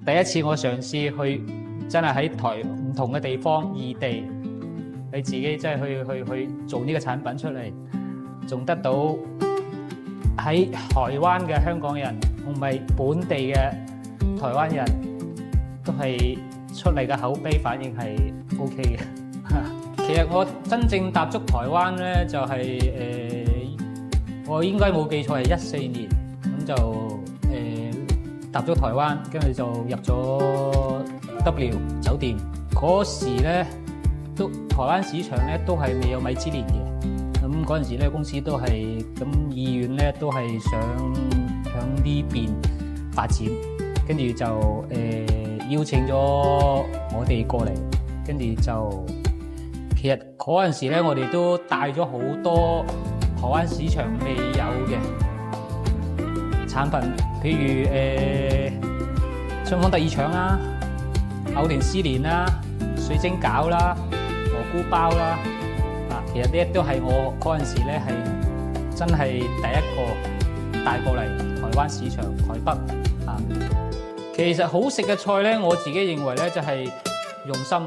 第一次我嘗試去真係喺台唔同嘅地方異地，你自己真係去做呢個產品出嚟，仲得到喺台灣嘅香港人同埋本地嘅台灣人都係出嚟嘅口碑反應係 OK 嘅。其實我真正踏足台灣咧，就係我應該冇記錯係14年，咁就踏足台灣，跟住就入咗 W 酒店。嗰時咧都台灣市場咧都係未有米芝蓮嘅，咁嗰陣時咧公司都係咁意願咧都係想向呢邊發展，跟住就邀請咗我哋過嚟，跟住就其實嗰陣時咧我哋都帶咗好多台灣市場未有嘅產品，譬如春風得意腸啦、藕田絲連啦、水晶餃啦、蘑菇包啦，其實呢都係我嗰陣時咧係真係第一個帶過嚟台灣市場台北啊。其實好食嘅菜咧，我自己認為咧就係用心。